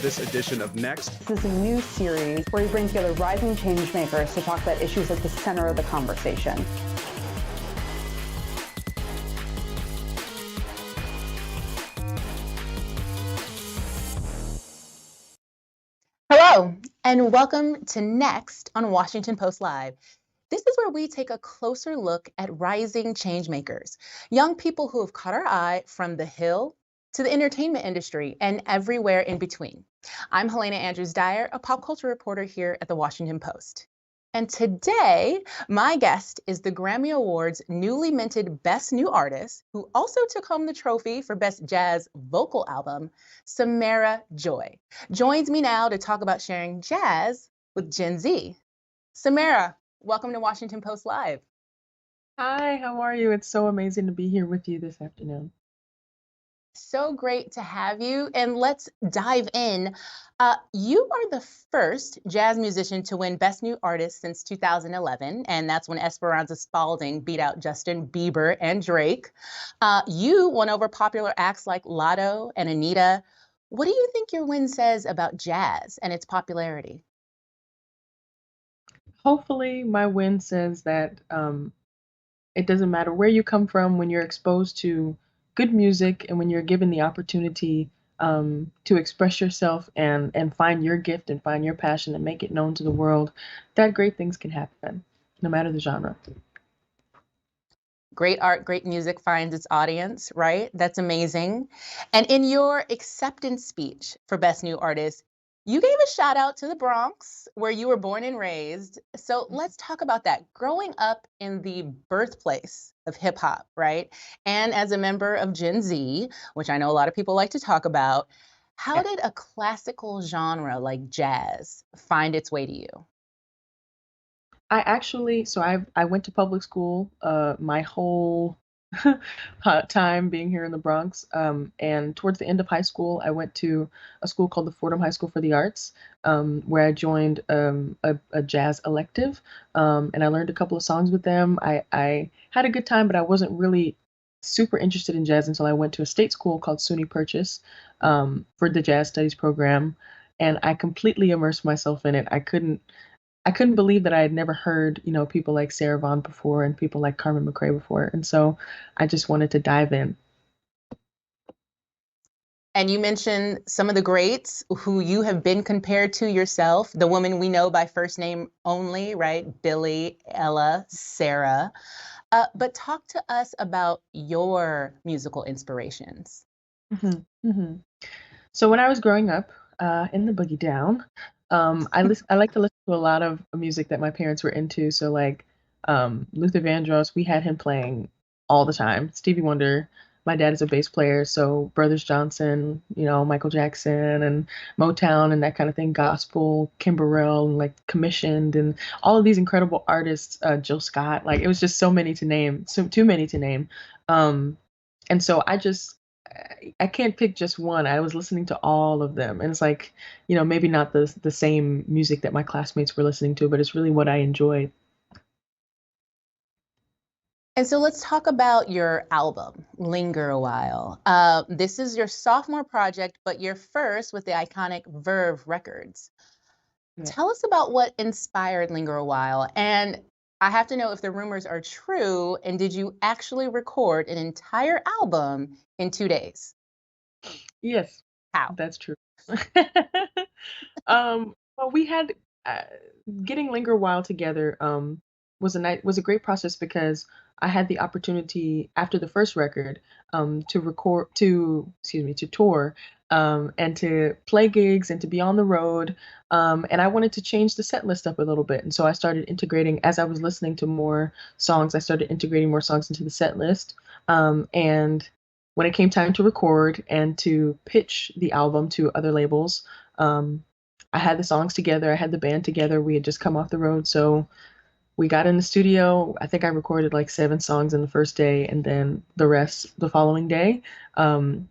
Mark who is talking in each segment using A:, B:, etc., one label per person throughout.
A: this edition of Next.
B: This is a new series where we bring together rising changemakers to talk about issues at the center of the conversation.
C: Hello, and welcome to Next on Washington Post Live. This is where we take a closer look at rising changemakers, young people who have caught our eye from the Hill to the entertainment industry and everywhere in between. I'm Helena Andrews-Dyer, a pop culture reporter here at the Washington Post. And today, my guest is the Grammy Awards newly minted Best New Artist, who also took home the trophy for Best Jazz Vocal Album, Samara Joy. Joins me now to talk about sharing jazz with Gen Z. Samara, welcome to Washington Post Live.
D: Hi, how are you? It's so amazing to be here with you this afternoon.
C: So great to have you, and let's dive in. You are the first jazz musician to win Best New Artist since 2011, and that's when Esperanza Spalding beat out Justin Bieber and Drake. You won over popular acts like Lotto and Anita. What do you think your win says about jazz and its popularity?
D: Hopefully, my win says that it doesn't matter where you come from when you're exposed to good music and when you're given the opportunity to express yourself and find your gift and find your passion and make it known to the world, that great things can happen, no matter the genre.
C: Great art, great music finds its audience, right? That's amazing. And in your acceptance speech for Best New Artist, you gave a shout out to the Bronx, where you were born and raised. So let's talk about that. Growing up in the birthplace of hip hop, right? And as a member of Gen Z, which I know a lot of people like to talk about, how did a classical genre like jazz find its way to you?
D: I went to public school my whole time being here in the Bronx. And towards the end of high school, I went to a school called the Fordham High School for the Arts, where I joined a jazz elective, and I learned a couple of songs with them. I had a good time, but I wasn't really super interested in jazz until I went to a state school called SUNY Purchase for the jazz studies program, and I completely immersed myself in it. I couldn't believe that I had never heard, people like Sarah Vaughan before and people like Carmen McRae before. And so I just wanted to dive in.
C: And you mentioned some of the greats who you have been compared to yourself, the woman we know by first name only, right? Billie, Ella, Sarah. But talk to us about your musical inspirations.
D: hmm hmm So when I was growing up in the boogie down, I like to listen to a lot of music that my parents were into. So like Luther Vandross, we had him playing all the time. Stevie Wonder. My dad is a bass player, so Brothers Johnson, Michael Jackson and Motown and that kind of thing, gospel, Kim Burrell, and like commissioned and all of these incredible artists, Jill Scott. Like it was just so many to name, so too many to name. Um, and so I can't pick just one. I was listening to all of them. And it's like, maybe not the same music that my classmates were listening to, but it's really what I enjoyed.
C: And so let's talk about your album, Linger Awhile. This is your sophomore project, but your first with the iconic Verve Records.
D: Yeah.
C: Tell us about what inspired Linger Awhile. And I have to know if the rumors are true, and did you actually record an entire album in 2 days?
D: Yes,
C: How?
D: that's true. Well, we had uh, getting Linger While together was a great process because I had the opportunity after the first record to tour and to play gigs and to be on the road, and I wanted to change the set list up a little bit, and so I started integrating as I was listening to more songs. I started integrating more songs into the set list, and when it came time to record and to pitch the album to other labels, I had the songs together, I had the band together. We had just come off the road, so we got in the studio. I think I recorded like 7 songs in the first day, and then the rest the following day.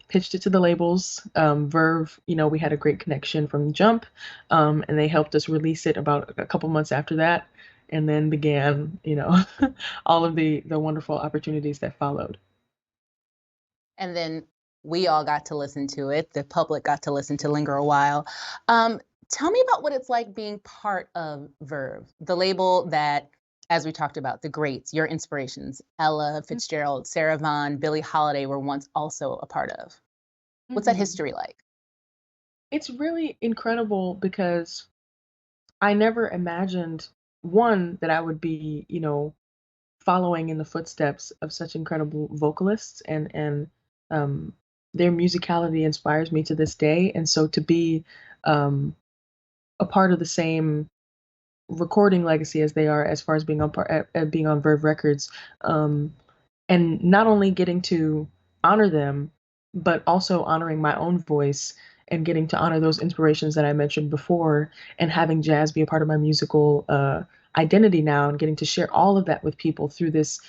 D: Pitched it to the labels. Verve, we had a great connection from Jump, and they helped us release it about a couple months after that, and then began, all of the wonderful opportunities that followed.
C: And then We all got to listen to it. The public got to listen to Linger a While. Um, Tell me about what it's like being part of Verve, the label that, as we talked about, the greats, your inspirations, Ella Fitzgerald, Sarah Vaughan, Billie Holiday were once also a part of. What's that
D: Mhm.
C: history like?
D: It's really incredible because I never imagined, one, that I would be, following in the footsteps of such incredible vocalists, and um, their musicality inspires me to this day. And so to be um, a part of the same recording legacy as they are, as far as being on being on Verve Records, um, and not only getting to honor them, but also honoring my own voice and getting to honor those inspirations that I mentioned before, and having jazz be a part of my musical identity now, and getting to share all of that with people through this,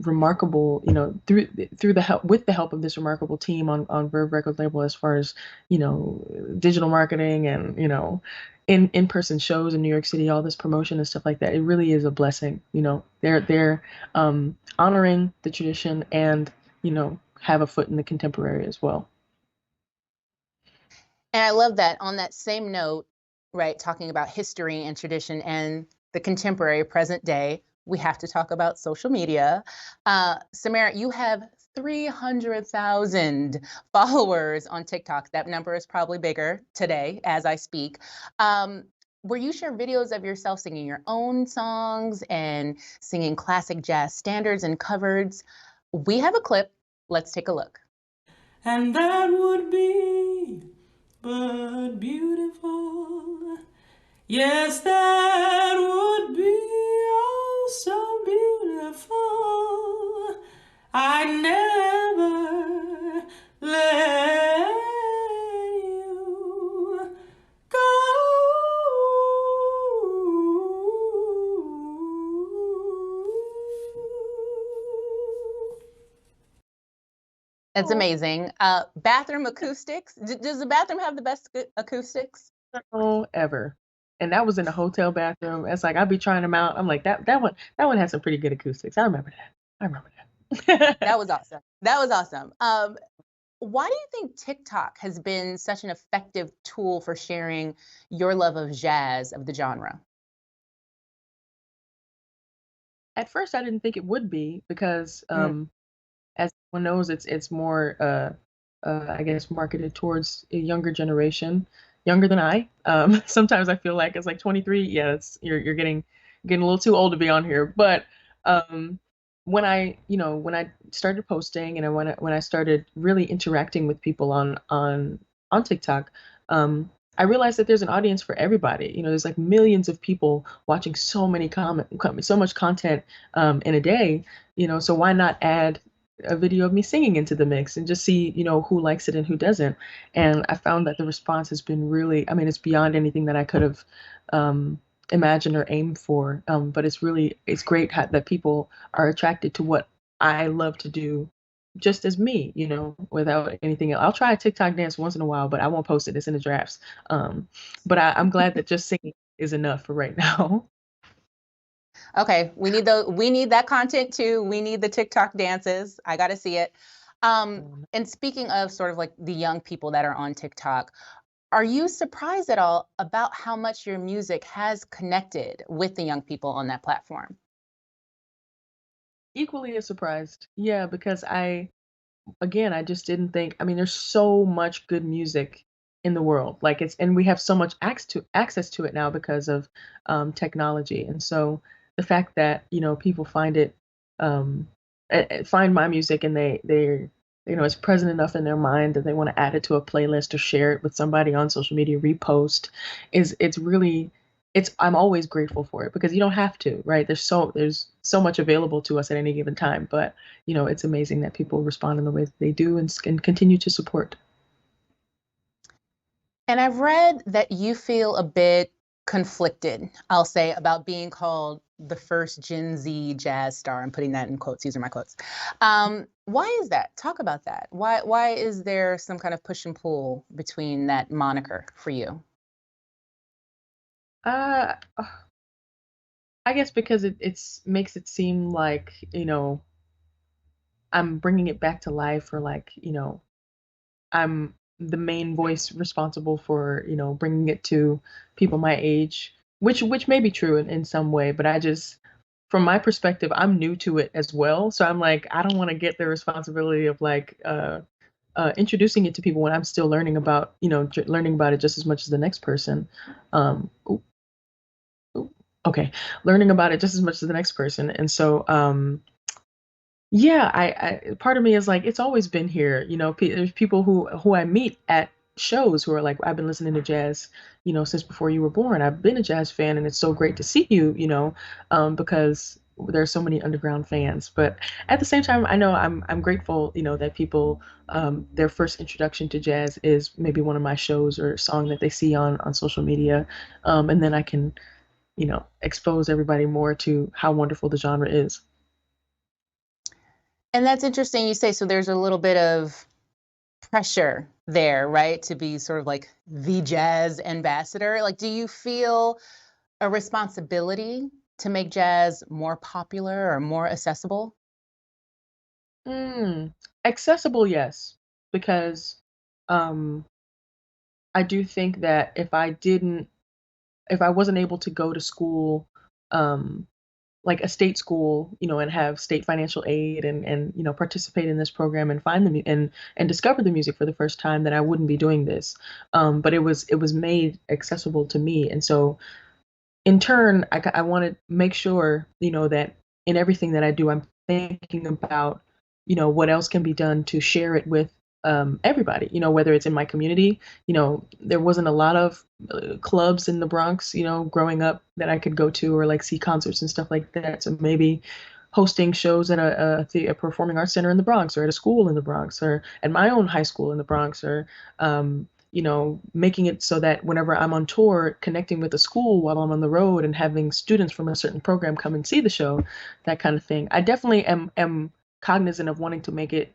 D: remarkable, through the help with the help of this remarkable team on Verve Record label, as far as digital marketing and in-person shows in New York City, all this promotion and stuff like that. It really is a blessing. They're honoring the tradition, and have a foot in the contemporary as well.
C: And I love that on that same note, right, talking about history and tradition and the contemporary present day, we have to talk about social media. Samara, you have 300,000 followers on TikTok. That number is probably bigger today as I speak. Where you share videos of yourself singing your own songs and singing classic jazz standards and covers. We have a clip. Let's take a look.
A: And that would be but beautiful. Yes, that would be oh so beautiful. I never let you go.
C: It's amazing. Bathroom acoustics. Does the bathroom have the best acoustics?
D: Oh, ever. And that was in a hotel bathroom. It's like I'd be trying them out. I'm like, that one has some pretty good acoustics. I remember that. I remember that.
C: That was awesome. That was awesome. Why do you think TikTok has been such an effective tool for sharing your love of jazz, of the genre?
D: At first, I didn't think it would be, because
C: Mm.
D: as one knows, it's more I guess marketed towards a younger generation, younger than I. Sometimes I feel like it's like 23. Yeah, you're getting a little too old to be on here. But um, when I started posting, and when I started really interacting with people on TikTok, I realized that there's an audience for everybody. There's like millions of people watching so much content in a day. So why not add a video of me singing into the mix and just see, who likes it and who doesn't. And I found that the response has been really, I mean, it's beyond anything that I could have um, imagined or aimed for. But it's great that people are attracted to what I love to do, just as me, without anything else. I'll try a TikTok dance once in a while, but I won't post it. It's in the drafts. But I'm glad that just singing is enough for right now.
C: Okay, we need that content too. We need the TikTok dances. I got to see it. And speaking of sort of like the young people that are on TikTok, are you surprised at all about how much your music has connected with the young people on that platform?
D: Equally as surprised. Yeah, because I just didn't think. I mean, there's so much good music in the world. Like, and we have so much access to it now because of technology. And so the fact that, people um, find my music, and they're, it's present enough in their mind that they want to add it to a playlist or share it with somebody on social media, repost, it's really, I'm always grateful for it, because you don't have to, right? There's so much available to us at any given time. But it's amazing that people respond in the way that they do, and continue to support.
C: And I've read that you feel a bit conflicted, I'll say, about being called the first Gen Z jazz star. I'm putting that in quotes. These are my quotes. Why is that? Talk about that. Why is there some kind of push and pull between that moniker for you?
D: Uh, I guess because it's makes it seem like, I'm bringing it back to life, or like, I'm the main voice responsible for, bringing it to people my age, which may be true in some way, but I just, from my perspective, I'm new to it as well. So I'm like, I don't want to get the responsibility of like introducing it to people when I'm still learning about, learning about it just as much as the next person. Ooh, ooh, okay, learning about it just as much as the next person, and so yeah, I part of me is like, it's always been here. There's people who I meet at shows who are like, I've been listening to jazz, since before you were born. I've been a jazz fan, and it's so great to see you, because there's so many underground fans. But at the same time, I know I'm grateful, that people their first introduction to jazz is maybe one of my shows or song that they see on social media, and then I can, expose everybody more to how wonderful the genre is.
C: And that's interesting you say, so there's a little bit of pressure there, right? To be sort of like the jazz ambassador. Like, do you feel a responsibility to make jazz more popular or more accessible?
D: Mm, accessible, yes, because um, I do think that if I wasn't able to go to school, um, like a state school, and have state financial aid and participate in this program and find and discover the music for the first time, then I wouldn't be doing this. But it was made accessible to me, and so in turn, I want to make sure, that in everything that I do, I'm thinking about, what else can be done to share it with everybody, whether it's in my community. There wasn't a lot of clubs in the Bronx, growing up that I could go to or like see concerts and stuff like that. So maybe hosting shows at a performing arts center in the Bronx, or at a school in the Bronx, or at my own high school in the Bronx, or making it so that whenever I'm on tour, connecting with the school while I'm on the road and having students from a certain program come and see the show, that kind of thing. I definitely am cognizant of wanting to make it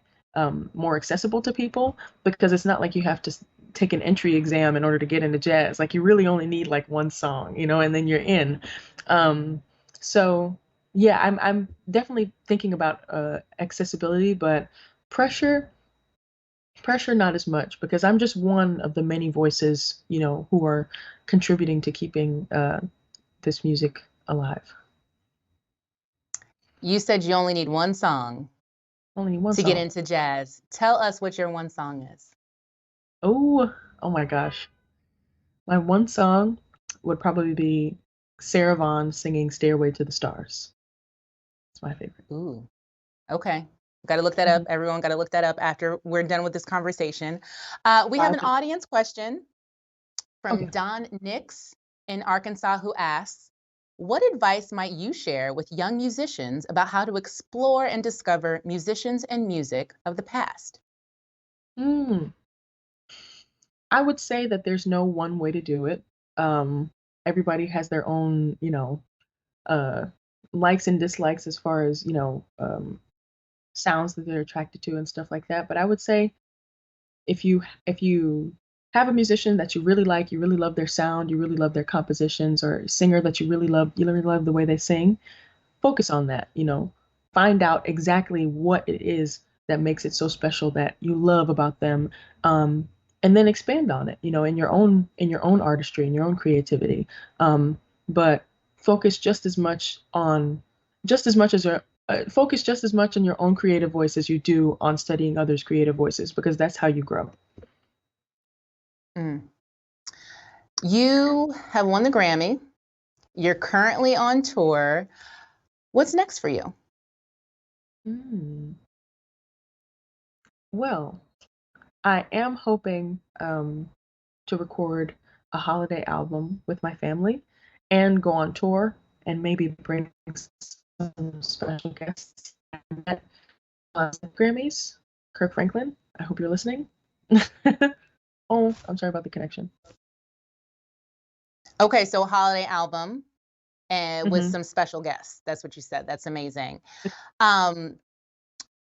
D: more accessible to people, because it's not like you have to take an entry exam in order to get into jazz. Like, you really only need like one song, and then you're in. Um, so yeah, I'm definitely thinking about accessibility, but pressure pressure not as much, because I'm just one of the many voices, who are contributing to keeping this music alive.
C: You said you only need one song
D: Only one
C: to get
D: song.
C: into jazz. Tell us what your one song is.
D: Oh my gosh. My one song would probably be Sarah Vaughan singing Stairway to the Stars. It's my favorite.
C: Ooh, okay. Got to look that up.
D: Mhm.
C: Everyone got to look that up after we're done with this conversation. We have an
D: 5
C: audience question from
D: Okay.
C: Don Nix in Arkansas, who asks, what advice might you share with young musicians about how to explore and discover musicians and music of the past?
D: Mm. I would say that there's no one way to do it. Um, Everybody has their own, uh, likes and dislikes as far as, sounds that they're attracted to and stuff like that. But I would say, if you have a musician that you really like, you really love their sound, you really love their compositions, or a singer that you really love the way they sing, focus on that. Find out exactly what it is that makes it so special that you love about them, and then expand on it. In your own artistry, in your own creativity. But focus just as much on just as much as your focus just as much on your own creative voice as you do on studying others' creative voices, because that's how you grow.
C: Mm. You have won the Grammy. You're currently on tour. What's next for you?
D: Mm. Well, I am hoping to record a holiday album with my family and go on tour and maybe bring some special guests at the Grammys. Kirk Franklin, I hope you're listening. Oh, I'm sorry about the connection.
C: Okay, so holiday album and with
D: Hmm.
C: some special guests. That's what you said. That's amazing. Um,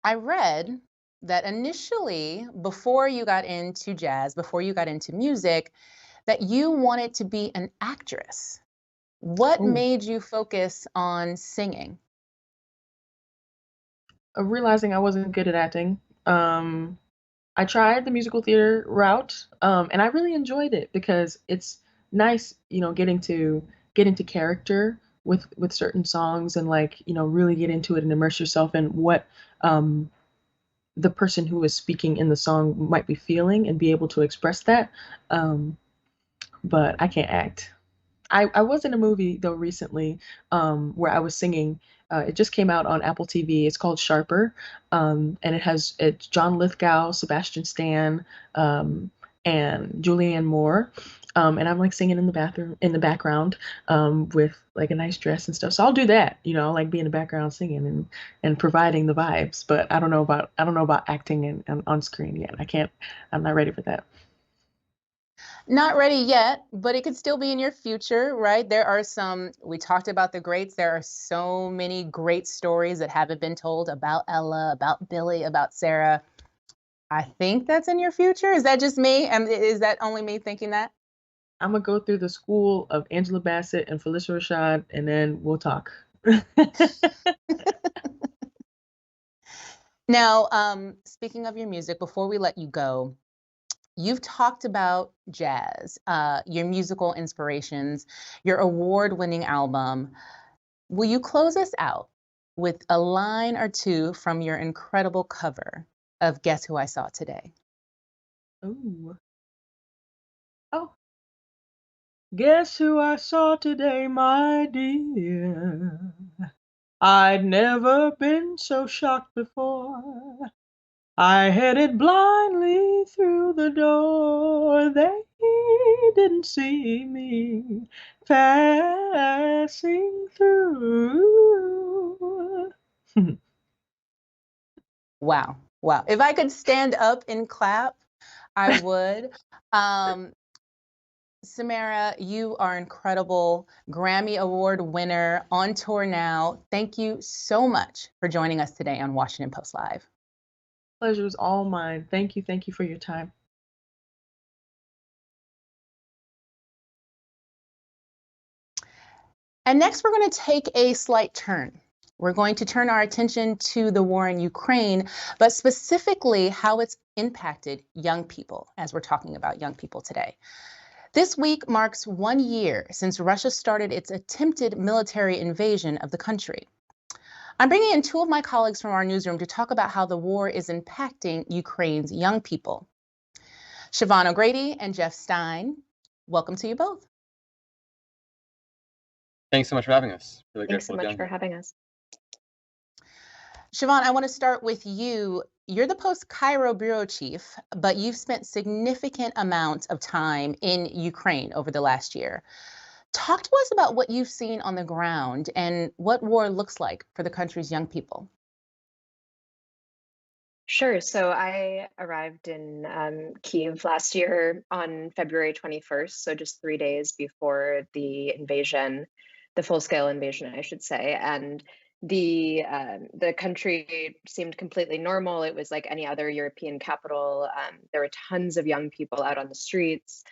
C: I read that initially, before you got into jazz, before you got into music, that you wanted to be an actress. What
D: Oh,
C: made you focus on singing?
D: realizing I wasn't good at acting. I tried the musical theater route, and I really enjoyed it because it's nice, get into character with certain songs and like, really get into it and immerse yourself in what um, the person who is speaking in the song might be feeling and be able to express that. Um, but I can't act. I was in a movie though recently where I was singing. It just came out on Apple TV. It's called Sharper, and it's John Lithgow, Sebastian Stan, um, and Julianne Moore. And I'm like singing in the bathroom in the background with like a nice dress and stuff. So I'll do that, like be in the background singing and providing the vibes. But I don't know about acting and on screen yet. I can't. I'm not ready for that.
C: Not ready yet, but it could still be in your future, right? We talked about the greats. There are so many great stories that haven't been told about Ella, about Billy, about Sarah. I think that's in your future. Is that just me? Is that only me thinking that?
D: I'm gonna go through the school of Angela Bassett and Felicia Rashad, and then we'll talk.
C: Now, speaking of your music, before we let you go, you've talked about jazz, your musical inspirations, your award-winning album. Will you close us out with a line or two from your incredible cover of Guess Who I Saw Today?
D: Ooh. Oh, guess who I saw today, my dear? I'd never been so shocked before. I headed blindly through the door. They didn't see me passing through.
C: Wow. Wow. If I could stand up and clap, I would. Um, Samara, you are incredible. Grammy Award winner, on tour now. Thank you so much for joining us today on Washington Post Live.
D: Pleasure is all mine. Thank you. Thank you for your time.
C: And next, we're going to take a slight turn. We're going to turn our attention to the war in Ukraine, but specifically how it's impacted young people, as we're talking about young people today. This week marks 1 year since Russia started its attempted military invasion of the country. I'm bringing in two of my colleagues from our newsroom to talk about how the war is impacting Ukraine's young people. Siobhan O'Grady and Jeff Stein, welcome to you both.
E: Thanks so much for having us. Really
F: Thanks so
E: grateful to be
F: much
E: on
F: for
E: here.
F: having us.
C: Siobhan, I want to start with you. You're the Post Cairo bureau chief, but you've spent significant amounts of time in Ukraine over the last year. Talk to us about what you've seen on the ground and what war looks like for the country's young people.
F: Sure. So I arrived in Kyiv last year on February 21st, so just 3 days before the invasion, the full-scale invasion, I should say. And the country seemed completely normal. It was like any other European capital. There were tons of young people out on the streets.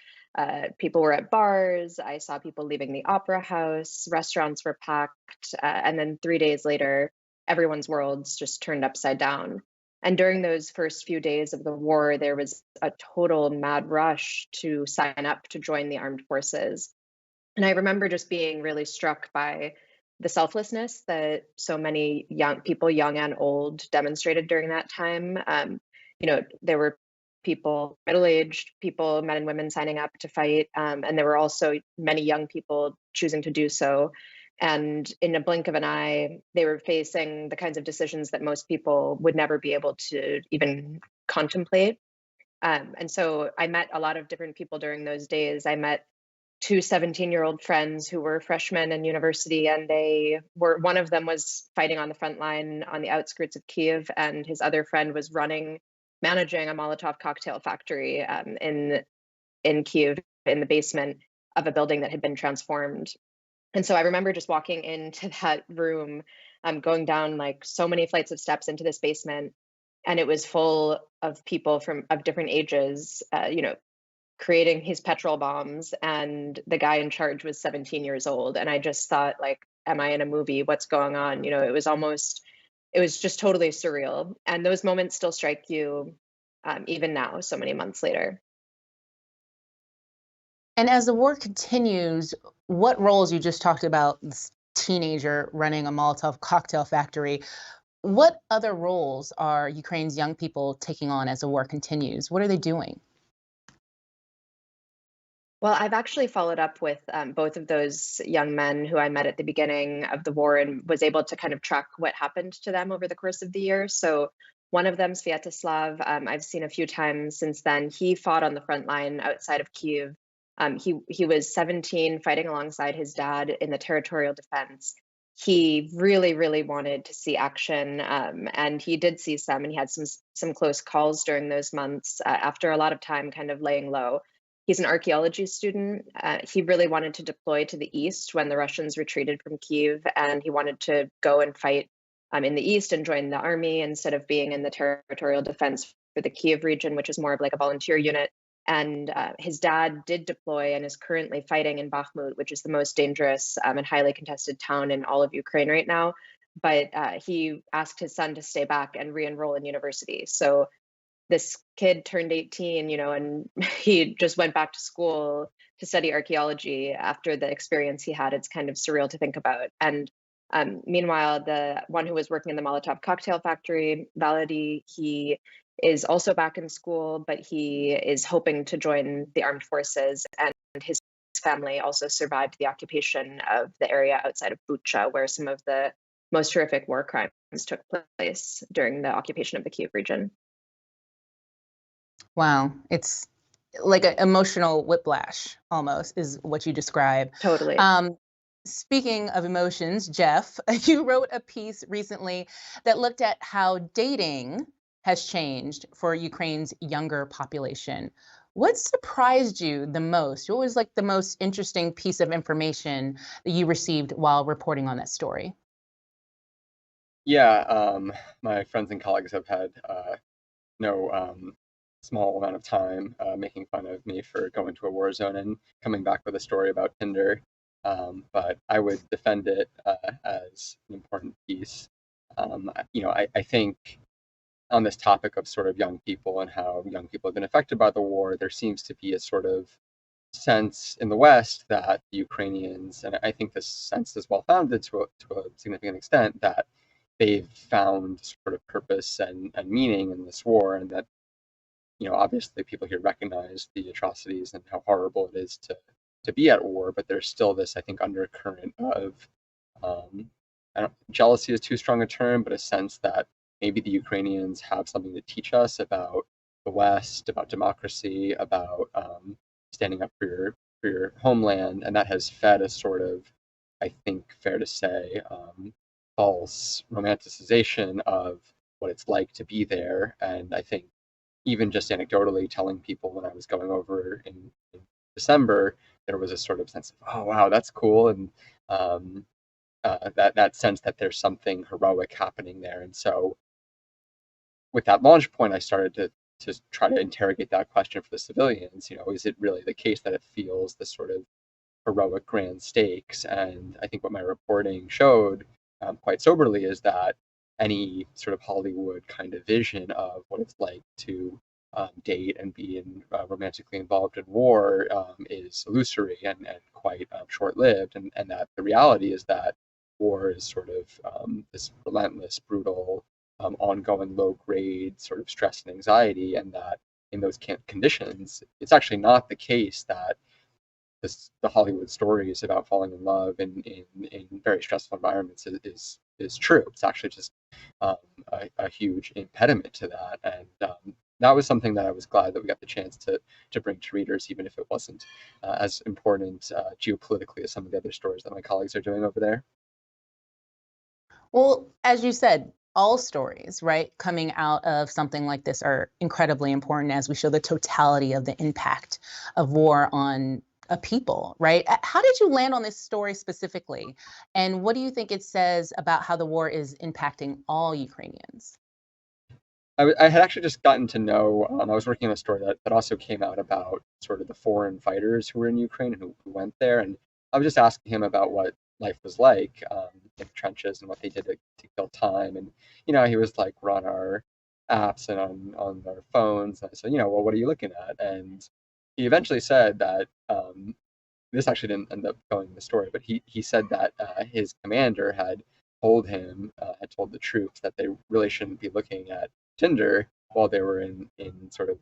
F: People were at bars. I saw people leaving the opera house. Restaurants were packed. And then 3 days later, everyone's worlds just turned upside down. And during those first few days of the war, there was a total mad rush to sign up to join the armed forces. And I remember just being really struck by the selflessness that so many young people, young and old, demonstrated during that time. There were people, middle-aged people, men and women signing up to fight, and there were also many young people choosing to do so. And in a blink of an eye, they were facing the kinds of decisions that most people would never be able to even contemplate. And so I met a lot of different people during those days. I met two 17-year-old friends who were freshmen in university, and one of them was fighting on the front line on the outskirts of Kyiv, and his other friend was managing a Molotov cocktail factory in Kyiv, in the basement of a building that had been transformed. And so I remember just walking into that room, going down like so many flights of steps into this basement, and it was full of people of different ages, creating his petrol bombs, and the guy in charge was 17 years old. And I just thought, like, am I in a movie? What's going on? It was just totally surreal. And those moments still strike you even now, so many months later.
C: And as the war continues, what roles, you just talked about this teenager running a Molotov cocktail factory, what other roles are Ukraine's young people taking on as the war continues? What are they doing?
F: Well, I've actually followed up with both of those young men who I met at the beginning of the war and was able to kind of track what happened to them over the course of the year. So one of them, Sviatoslav, I've seen a few times since then. He fought on the front line outside of Kyiv. He was 17, fighting alongside his dad in the territorial defense. He really, really wanted to see action, and he did see some, and he had some close calls during those months after a lot of time kind of laying low. He's an archaeology student. He really wanted to deploy to the east when the Russians retreated from Kyiv, and he wanted to go and fight in the east and join the army instead of being in the territorial defense for the Kyiv region, which is more of like a volunteer unit. And his dad did deploy and is currently fighting in Bakhmut, which is the most dangerous and highly contested town in all of Ukraine right now. But he asked his son to stay back and re-enroll in university. So this kid turned 18, and he just went back to school to study archaeology after the experience he had. It's kind of surreal to think about. And meanwhile, the one who was working in the Molotov cocktail factory, Valady, he is also back in school, but he is hoping to join the armed forces. And his family also survived the occupation of the area outside of Bucha, where some of the most horrific war crimes took place during the occupation of the Kyiv region.
C: Wow, it's like an emotional whiplash almost is what you describe.
F: Totally.
C: Speaking of emotions, Jeff, you wrote a piece recently that looked at how dating has changed for Ukraine's younger population. What surprised you the most? What was like the most interesting piece of information that you received while reporting on that story?
E: Yeah, my friends and colleagues have had no small amount of time making fun of me for going to a war zone and coming back with a story about Tinder. But I would defend it as an important piece. I think on this topic of sort of young people and how young people have been affected by the war, there seems to be a sort of sense in the West that the Ukrainians, and I think this sense is well founded to a significant extent, that they've found sort of purpose and meaning in this war, and that obviously people here recognize the atrocities and how horrible it is to be at war, but there's still this, I think, undercurrent of jealousy is too strong a term, but a sense that maybe the Ukrainians have something to teach us about the West, about democracy, about standing up for your homeland, and that has fed a sort of, I think, fair to say, false romanticization of what it's like to be there. And I think even just anecdotally telling people when I was going over in December, there was a sort of sense of, oh wow, that's cool, and that sense that there's something heroic happening there. And so with that launch point, I started to try to interrogate that question for the civilians. Is it really the case that it feels this sort of heroic grand stakes? And I think what my reporting showed quite soberly is that any sort of Hollywood kind of vision of what it's like to date and be romantically involved in war is illusory and quite short-lived, and that the reality is that war is sort of this relentless, brutal, ongoing low-grade sort of stress and anxiety, and that in those conditions, it's actually not the case that the Hollywood stories about falling in love in very stressful environments is true. It's actually just a huge impediment to that, and that was something that I was glad that we got the chance to bring to readers, even if it wasn't as important geopolitically as some of the other stories that my colleagues are doing over there.
C: Well, as you said, all stories, right, coming out of something like this are incredibly important as we show the totality of the impact of war on a people, right? How did you land on this story specifically? And what do you think it says about how the war is impacting all Ukrainians?
E: I had actually just gotten to know, I was working on a story that also came out about sort of the foreign fighters who were in Ukraine and who went there. And I was just asking him about what life was like in the trenches and what they did to kill time. And, he was like, we're on our apps and on their phones. And I said, well, what are you looking at? And he eventually said that this actually didn't end up going in the story, but he said that his commander had told him, had told the troops that they really shouldn't be looking at Tinder while they were in sort of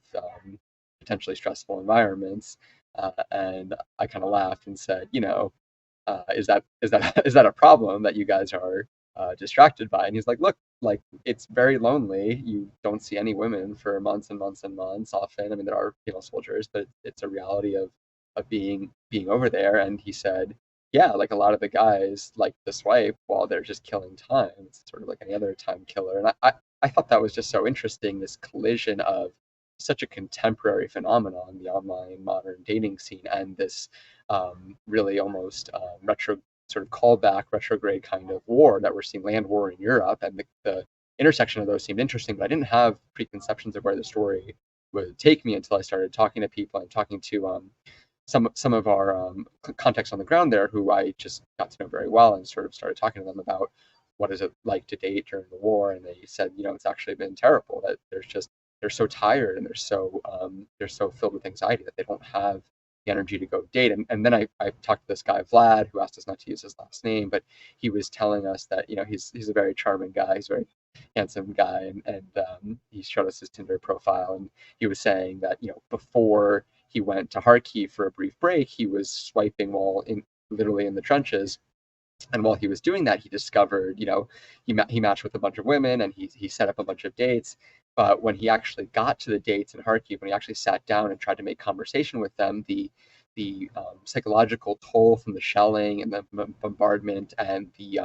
E: potentially stressful environments. And I kind of laughed and said, is that is that a problem that you guys are distracted by? And he's like, look, like it's very lonely. You don't see any women for months and months and months. Often, I mean, there are female soldiers, but it's a reality of being over there. And he said, yeah, like a lot of the guys like to swipe while they're just killing time. It's sort of like any other time killer. And I thought that was just so interesting, this collision of such a contemporary phenomenon, the online modern dating scene, and this really almost retro sort of callback retrograde kind of war that we're seeing, land war in Europe, and the intersection of those seemed interesting, but I didn't have preconceptions of where the story would take me until I started talking to people and talking to some of our contacts on the ground there who I just got to know very well, and sort of started talking to them about what is it like to date during the war, and they said, it's actually been terrible, that they're so tired and they're so filled with anxiety that they don't have the energy to go date. And then I talked to this guy Vlad, who asked us not to use his last name, but he was telling us that he's a very charming guy, he's a very handsome guy, and he showed us his Tinder profile, and he was saying that before he went to Kharkiv for a brief break, he was swiping while literally in the trenches. And while he was doing that, he discovered, he matched with a bunch of women, and he set up a bunch of dates. But when he actually got to the dates in Kharkiv, when he actually sat down and tried to make conversation with them, the psychological toll from the shelling and the bombardment and the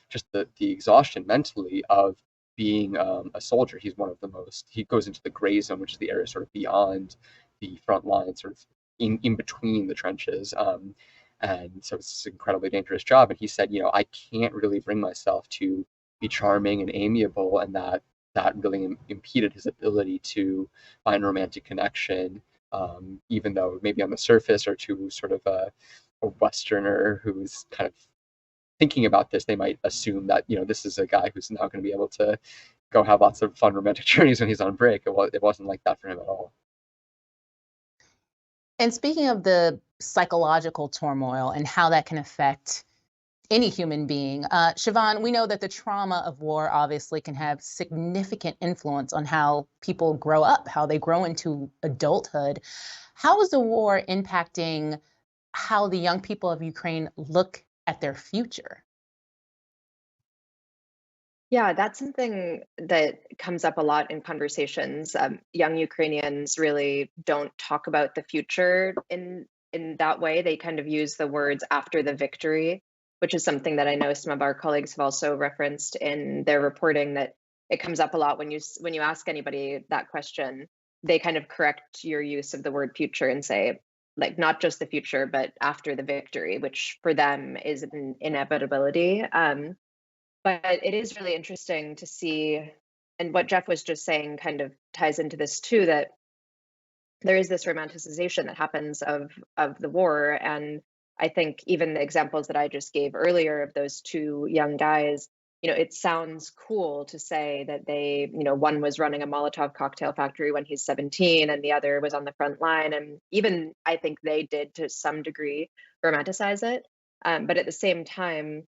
E: just the exhaustion mentally of being a soldier. He goes into the gray zone, which is the area sort of beyond the front line, sort of in between the trenches. And so it's an incredibly dangerous job. And he said, I can't really bring myself to be charming and amiable, and that really impeded his ability to find romantic connection, even though maybe on the surface, or to sort of a Westerner who's kind of thinking about this, they might assume that, this is a guy who's now going to be able to go have lots of fun romantic journeys when he's on break. It wasn't like that for him at all.
C: And speaking of the psychological turmoil and how that can affect any human being, Siobhan, we know that the trauma of war obviously can have significant influence on how people grow up, how they grow into adulthood. How is the war impacting how the young people of Ukraine look at their future?
F: Yeah, that's something that comes up a lot in conversations. Young Ukrainians really don't talk about the future in that way. They kind of use the words after the victory, which is something that I know some of our colleagues have also referenced in their reporting, that it comes up a lot when you ask anybody that question. They kind of correct your use of the word future and say, like, not just the future, but after the victory, which for them is an inevitability. But it is really interesting to see, and what Jeff was just saying kind of ties into this too, that there is this romanticization that happens of the war. And I think even the examples that I just gave earlier of those two young guys, it sounds cool to say that they, one was running a Molotov cocktail factory when he's 17 and the other was on the front line. And even I think they did to some degree romanticize it. But at the same time,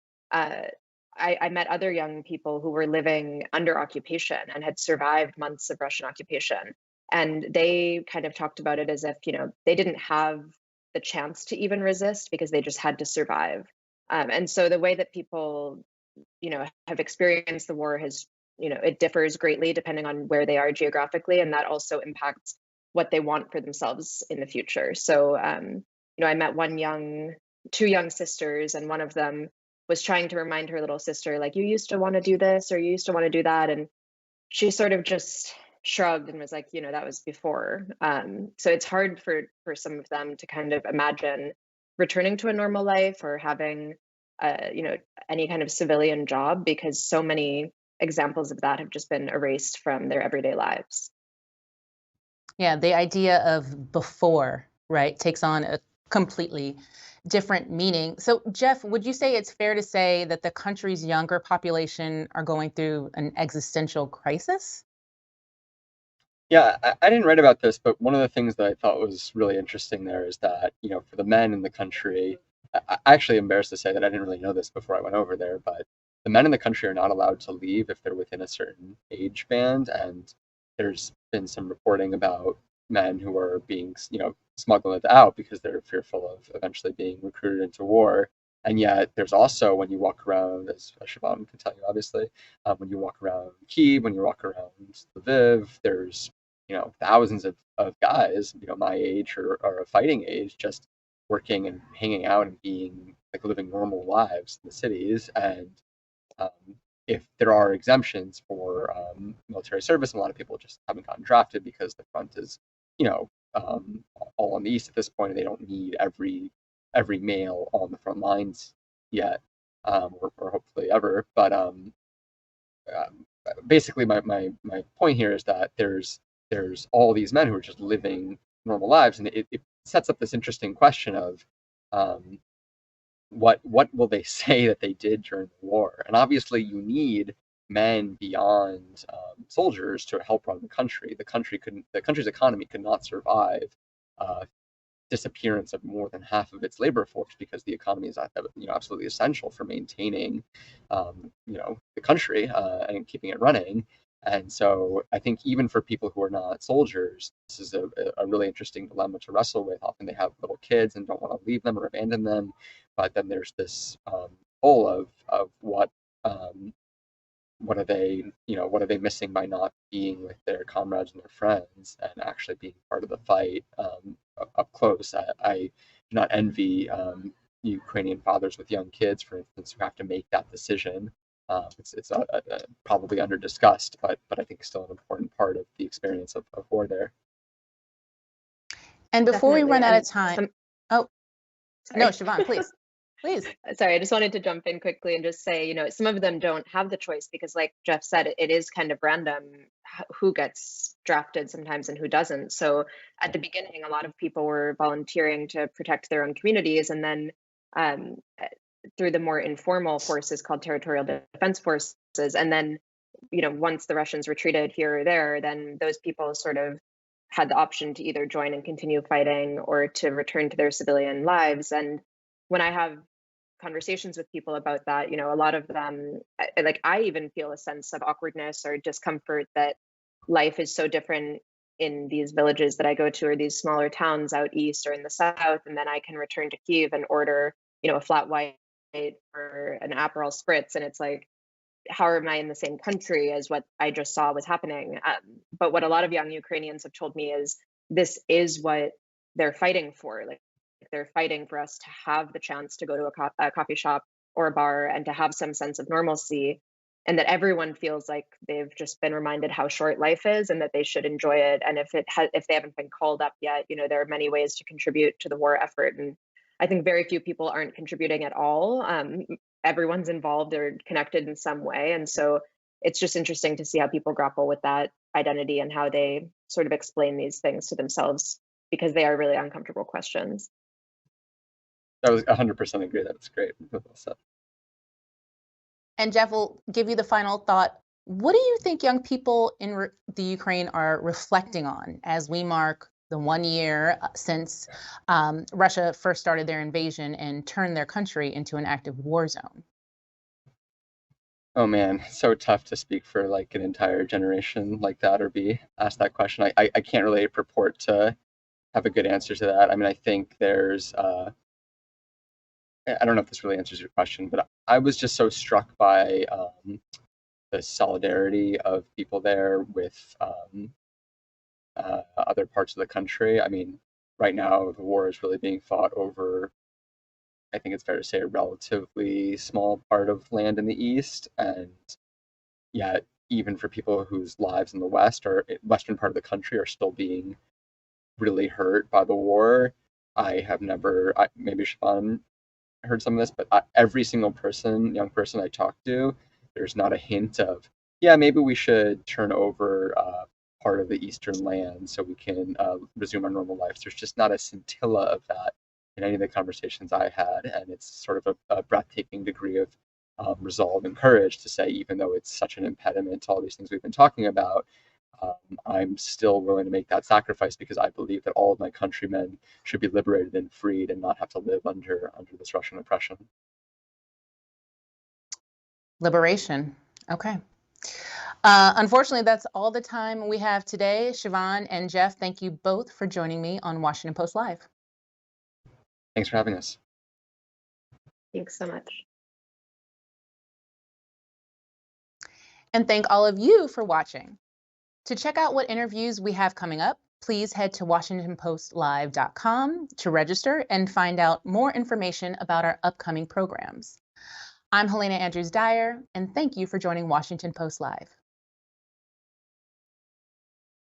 F: I met other young people who were living under occupation and had survived months of Russian occupation. And they kind of talked about it as if, they didn't have the chance to even resist because they just had to survive. And so the way that people, have experienced the war has, it differs greatly depending on where they are geographically. And that also impacts what they want for themselves in the future. So, I met two young sisters, and one of them was trying to remind her little sister, like, you used to want to do this or you used to want to do that. And she sort of just shrugged and was like, that was before. So it's hard for some of them to kind of imagine returning to a normal life or having, any kind of civilian job, because so many examples of that have just been erased from their everyday lives.
C: Yeah, the idea of before, right, takes on a completely different meaning. So, Jeff, would you say it's fair to say that the country's younger population are going through an existential crisis?
E: Yeah, I didn't write about this, but one of the things that I thought was really interesting there is that, for the men in the country, I actually embarrassed to say that I didn't really know this before I went over there, but the men in the country are not allowed to leave if they're within a certain age band. And there's been some reporting about men who are being, smuggled out because they're fearful of eventually being recruited into war. And yet there's also, when you walk around, as Siobhan can tell you, obviously, when you walk around Kyiv, when you walk around Lviv, there's thousands of guys, my age or a fighting age, just working and hanging out and being like living normal lives in the cities. And um, if there are exemptions for military service, and a lot of people just haven't gotten drafted because the front is, all on the east at this point, and they don't need every male on the front lines yet, or hopefully ever. But basically, my point here is that there's all these men who are just living normal lives, and it sets up this interesting question of what will they say that they did during the war? And obviously, you need men beyond soldiers to help run the country. The country's economy could not survive disappearance of more than half of its labor force, because the economy is absolutely essential for maintaining the country and keeping it running. And so I think even for people who are not soldiers, this is a really interesting dilemma to wrestle with. Often they have little kids and don't want to leave them or abandon them, but then there's this pull of what are they missing by not being with their comrades and their friends and actually being part of the fight up close. I do not envy Ukrainian fathers with young kids, for instance, who have to make that decision. It's probably under discussed, but I think still an important part of the experience of war there.
C: And before we run out of
F: Definitely.
C: time, oh, no, Siobhan, please. Please.
F: Sorry, I just wanted to jump in quickly and just say, some of them don't have the choice because, like Jeff said, it is kind of random who gets drafted sometimes and who doesn't. So at the beginning, a lot of people were volunteering to protect their own communities. And then through the more informal forces called territorial defense forces. And then, once the Russians retreated here or there, then those people sort of had the option to either join and continue fighting or to return to their civilian lives. And when I have conversations with people about that, a lot of them, I even feel a sense of awkwardness or discomfort that life is so different in these villages that I go to, or these smaller towns out east or in the south, and then I can return to Kyiv and order, a flat white or an Aperol spritz, and it's like, how am I in the same country as what I just saw was happening? But what a lot of young Ukrainians have told me is this is what they're fighting for. Like, they're fighting for us to have the chance to go to a coffee shop or a bar and to have some sense of normalcy, and that everyone feels like they've just been reminded how short life is and that they should enjoy it. And if they haven't been called up yet, there are many ways to contribute to the war effort. And I think very few people aren't contributing at all. Everyone's involved or connected in some way. And so it's just interesting to see how people grapple with that identity and how they sort of explain these things to themselves, because they are really uncomfortable questions.
E: That was 100% agree. That's great. Well said.
C: And Jeff, will give you the final thought. What do you think young people in the Ukraine are reflecting on as we mark the 1 year since Russia first started their invasion and turned their country into an active war zone?
E: Oh man, so tough to speak for like an entire generation like that or be asked that question. I can't really purport to have a good answer to that. I mean, I think there's I don't know if this really answers your question, but I was just so struck by the solidarity of people there with other parts of the country. I mean, right now the war is really being fought over, I think it's fair to say, a relatively small part of land in the east, and yet even for people whose lives in the west or western part of the country are still being really hurt by the war, I have never, maybe Siobhan heard some of this, but every single young person I talk to, there's not a hint of, yeah, maybe we should turn over part of the eastern land so we can resume our normal lives. There's just not a scintilla of that in any of the conversations I had, and it's sort of a breathtaking degree of resolve and courage to say, even though it's such an impediment to all these things we've been talking about, I'm still willing to make that sacrifice because I believe that all of my countrymen should be liberated and freed and not have to live under this Russian oppression.
C: Liberation. Okay. Unfortunately, that's all the time we have today. Siobhan and Jeff, thank you both for joining me on Washington Post Live.
E: Thanks for having us.
F: Thanks so much.
C: And thank all of you for watching. To check out what interviews we have coming up, please head to WashingtonPostLive.com to register and find out more information about our upcoming programs. I'm Helena Andrews-Dyer, and thank you for joining Washington Post Live.